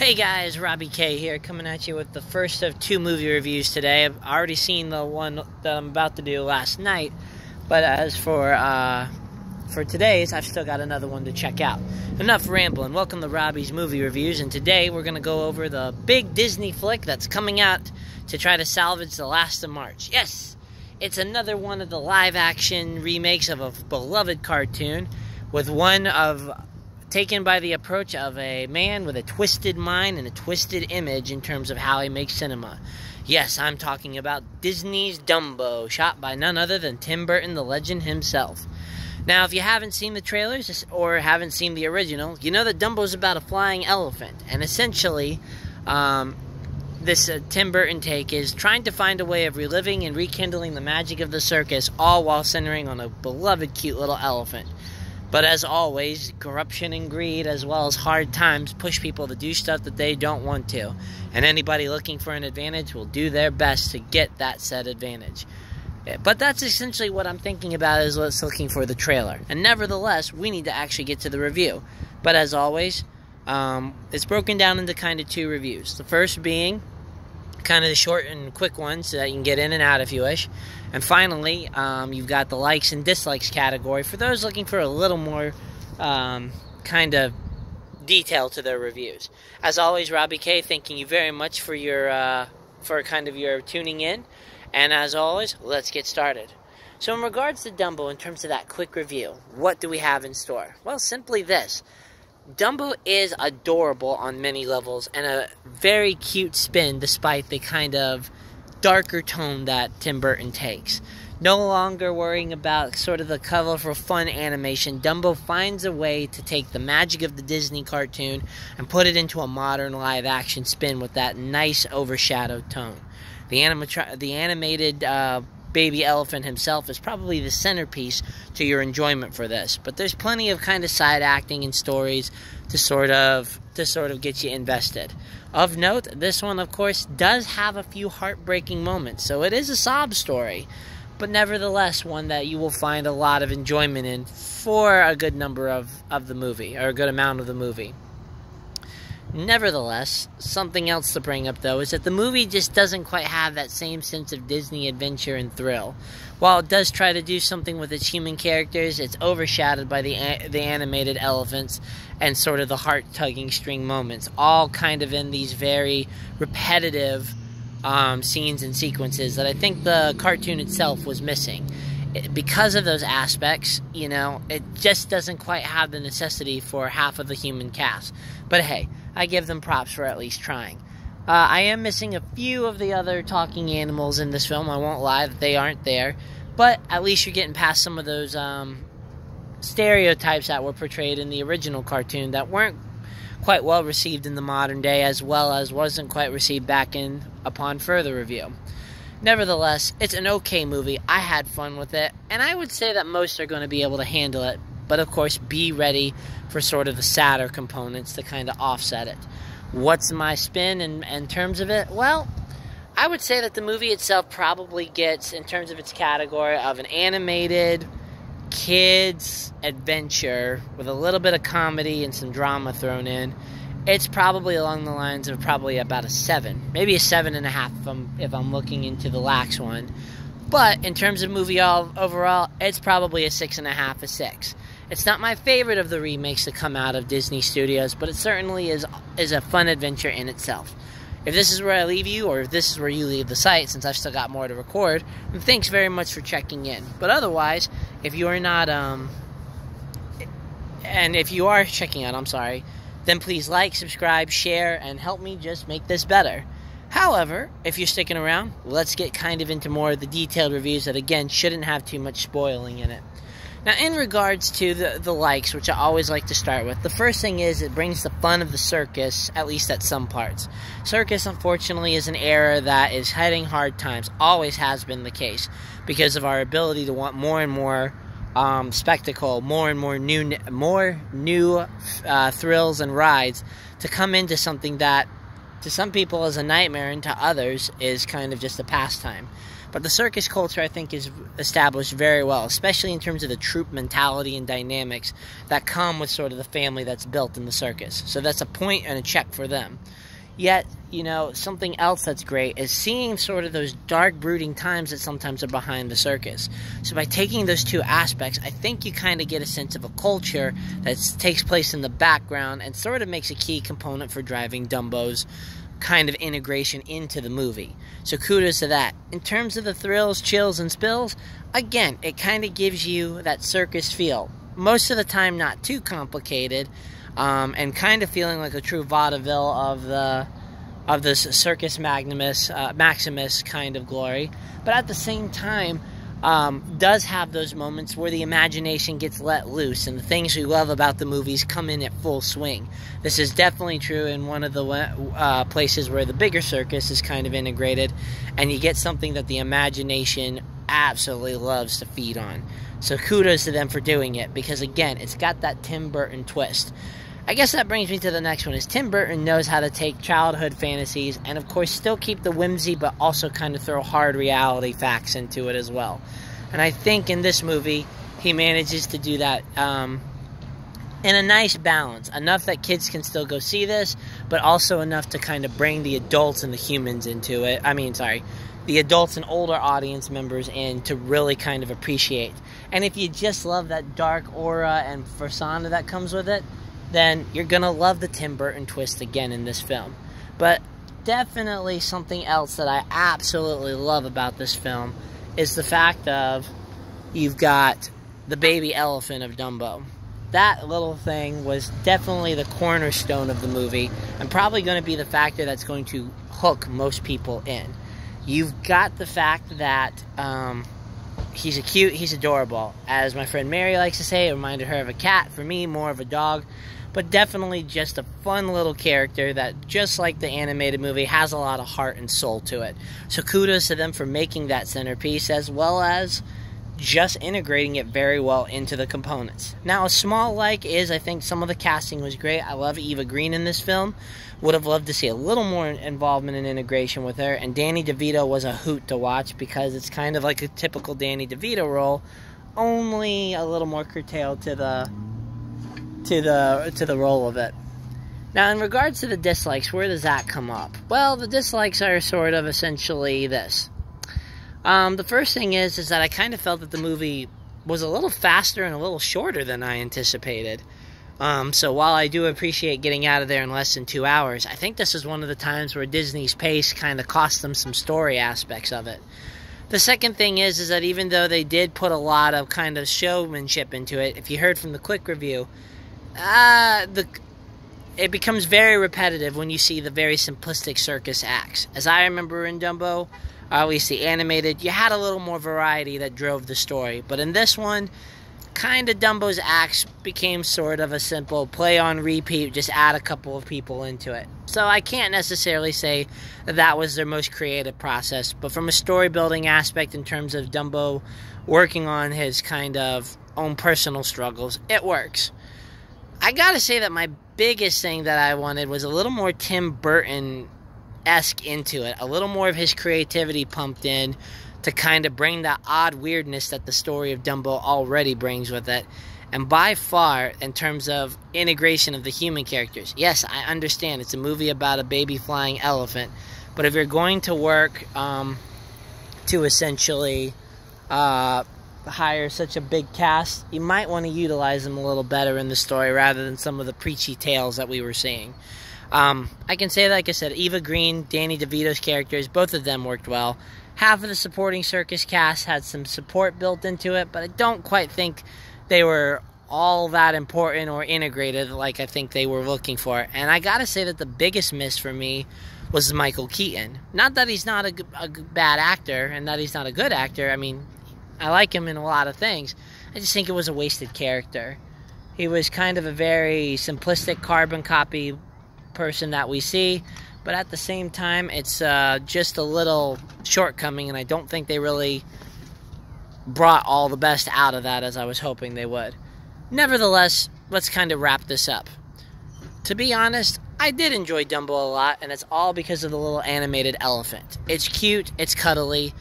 Hey guys, Robbie K here, coming at you with the first of two movie reviews today. I've already seen the one that I'm about to do last night, but as for today's, I've still got another one to check out. Enough rambling. Welcome to Robbie's Movie Reviews, and today we're going to go over the big Disney flick that's coming out to try to salvage The Last of March. Yes, it's another one of the live-action remakes of a beloved cartoon, with one taken by the approach of a man with a twisted mind and a twisted image in terms of how he makes cinema. Yes, I'm talking about Disney's Dumbo, shot by none other than Tim Burton, the legend himself. Now, if you haven't seen the trailers or haven't seen the original, you know that Dumbo's about a flying elephant. And essentially, this Tim Burton take is trying to find a way of reliving and rekindling the magic of the circus, all while centering on a beloved, cute little elephant. But as always, corruption and greed, as well as hard times, push people to do stuff that they don't want to. And anybody looking for an advantage will do their best to get that said advantage. But that's essentially what I'm thinking about as what's looking for the trailer. And nevertheless, we need to actually get to the review. But as always, it's broken down into kind of two reviews. The first being kind of the short and quick ones so that you can get in and out if you wish. And finally, you've got the likes and dislikes category for those looking for a little more kind of detail to their reviews. As always, Robbie K, thanking you very much for your your tuning in. And as always, let's get started. So in regards to Dumbo, in terms of that quick review, what do we have in store? Well, simply this. Dumbo is adorable on many levels and a very cute spin despite the kind of darker tone that Tim Burton takes. No longer worrying about sort of the colorful fun animation, Dumbo finds a way to take the magic of the Disney cartoon and put it into a modern live action spin with that nice overshadowed tone. The animated baby elephant himself is probably the centerpiece to your enjoyment for this, but there's plenty of kind of side acting and stories to sort of get you invested. Of note, this one of course does have a few heartbreaking moments, so it is a sob story, but nevertheless one that you will find a lot of enjoyment in for a good number of the movie, or a good amount of the movie. Nevertheless, something else to bring up, though, is that the movie just doesn't quite have that same sense of Disney adventure and thrill. While it does try to do something with its human characters, it's overshadowed by the animated elephants and sort of the heart-tugging string moments, all kind of in these very repetitive scenes and sequences that I think the cartoon itself was missing. Because of those aspects, you know, it just doesn't quite have the necessity for half of the human cast. But hey, I give them props for at least trying. I am missing a few of the other talking animals in this film. I won't lie that they aren't there. But at least you're getting past some of those stereotypes that were portrayed in the original cartoon that weren't quite well received in the modern day, as well as wasn't quite received back in upon further review. Nevertheless, it's an okay movie. I had fun with it, and I would say that most are going to be able to handle it. But of course, be ready for sort of the sadder components to kind of offset it. What's my spin in terms of it? Well, I would say that the movie itself probably gets, in terms of its category of an animated kids adventure with a little bit of comedy and some drama thrown in, it's probably along the lines of probably about a 7. Maybe a 7.5 if I'm looking into the lax one. But in terms of movie overall, it's probably a 6.5, a 6. It's not my favorite of the remakes that come out of Disney Studios, but it certainly is a fun adventure in itself. If this is where I leave you, or if this is where you leave the site, since I've still got more to record, then thanks very much for checking in. But otherwise, if you are not, and if you are checking out, I'm sorry, then please like, subscribe, share, and help me just make this better. However, if you're sticking around, let's get kind of into more of the detailed reviews that, again, shouldn't have too much spoiling in it. Now, in regards to the likes, which I always like to start with, the first thing is it brings the fun of the circus, at least at some parts. Circus, unfortunately, is an era that is heading hard times, always has been the case, because of our ability to want more and more spectacle, more and more new thrills and rides to come into something that to some people is a nightmare and to others is kind of just a pastime. But the circus culture, I think, is established very well, especially in terms of the troop mentality and dynamics that come with sort of the family that's built in the circus. So that's a point and a check for them. Yet, you know, something else that's great is seeing sort of those dark, brooding times that sometimes are behind the circus. So by taking those two aspects, I think you kind of get a sense of a culture that takes place in the background and sort of makes a key component for driving Dumbo's kind of integration into the movie. So kudos to that. In terms of the thrills, chills, and spills, again, it kind of gives you that circus feel. Most of the time not too complicated, and kind of feeling like a true vaudeville of this Circus Maximus kind of glory. But at the same time, does have those moments where the imagination gets let loose and the things we love about the movies come in at full swing. This is definitely true in one of the places where the bigger circus is kind of integrated, and you get something that the imagination absolutely loves to feed on. So kudos to them for doing it, because again, it's got that Tim Burton twist. I guess that brings me to the next one, is Tim Burton knows how to take childhood fantasies and, of course, still keep the whimsy, but also kind of throw hard reality facts into it as well. And I think in this movie, he manages to do that in a nice balance. Enough that kids can still go see this, but also enough to kind of bring the adults and the humans into it. The adults and older audience members in to really kind of appreciate. And if you just love that dark aura and persona that comes with it, then you're going to love the Tim Burton twist again in this film. But definitely something else that I absolutely love about this film is the fact of you've got the baby elephant of Dumbo. That little thing was definitely the cornerstone of the movie, and probably going to be the factor that's going to hook most people in. You've got the fact that he's cute, he's adorable. As my friend Mary likes to say, it reminded her of a cat. For me, more of a dog. But definitely just a fun little character that, just like the animated movie, has a lot of heart and soul to it. So kudos to them for making that centerpiece, as well as just integrating it very well into the components. Now, a small like is, I think some of the casting was great. I love Eva Green in this film. Would have loved to see a little more involvement and integration with her. And Danny DeVito was a hoot to watch, because it's kind of like a typical Danny DeVito role, only a little more curtailed to the role of it. Now, in regards to the dislikes, where does that come up? Well, the dislikes are sort of essentially this. The first thing is that I kind of felt that the movie was a little faster and a little shorter than I anticipated. So while I do appreciate getting out of there in less than 2 hours, I think this is one of the times where Disney's pace kind of cost them some story aspects of it. The second thing is that even though they did put a lot of kind of showmanship into it, if you heard from the quick review, it becomes very repetitive when you see the very simplistic circus acts. As I remember in Dumbo, or at least the animated, you had a little more variety that drove the story. But in this one, kind of Dumbo's acts became sort of a simple play on repeat, just add a couple of people into it. So I can't necessarily say that that was their most creative process, but from a story building aspect in terms of Dumbo working on his kind of own personal struggles, it works. I gotta say that my biggest thing that I wanted was a little more Tim Burton-esque into it, a little more of his creativity pumped in, to kind of bring that odd weirdness that the story of Dumbo already brings with it. And by far, in terms of integration of the human characters, yes, I understand it's a movie about a baby flying elephant, but if you're going to work to essentially hire such a big cast, you might want to utilize them a little better in the story rather than some of the preachy tales that we were seeing. I can say, like I said, Eva Green, Danny DeVito's characters, both of them worked well. Half of the supporting circus cast had some support built into it, but I don't quite think they were all that important or integrated like I think they were looking for. And I gotta say that the biggest miss for me was Michael Keaton. Not that he's not a bad actor and that he's not a good actor. I mean, I like him in a lot of things. I just think it was a wasted character. He was kind of a very simplistic carbon copy person that we see, but at the same time, it's just a little shortcoming, and I don't think they really brought all the best out of that as I was hoping they would. Nevertheless, let's kind of wrap this up. To be honest, I did enjoy Dumbo a lot, and it's all because of the little animated elephant. It's cute, it's cuddly,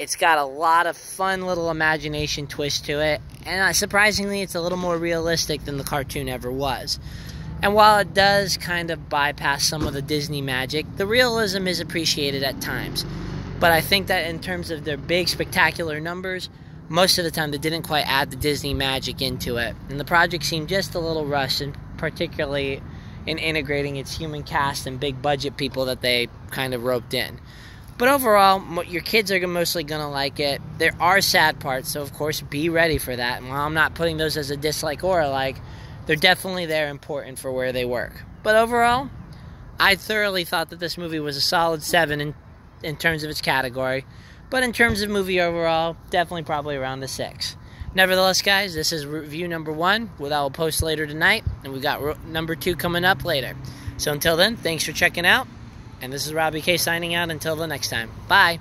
It's got a lot of fun little imagination twist to it, and surprisingly, it's a little more realistic than the cartoon ever was. And while it does kind of bypass some of the Disney magic, the realism is appreciated at times. But I think that in terms of their big, spectacular numbers, most of the time they didn't quite add the Disney magic into it. And the project seemed just a little rushed, and particularly in integrating its human cast and big budget people that they kind of roped in. But overall, your kids are mostly going to like it. There are sad parts, so of course be ready for that. And while I'm not putting those as a dislike or a like, they're definitely there important for where they work. But overall, I thoroughly thought that this movie was a solid 7 in terms of its category. But in terms of movie overall, definitely probably around the 6. Nevertheless, guys, this is review number 1, that I will post later tonight. And we got number 2 coming up later. So until then, thanks for checking out. And this is Robbie K signing out until the next time. Bye.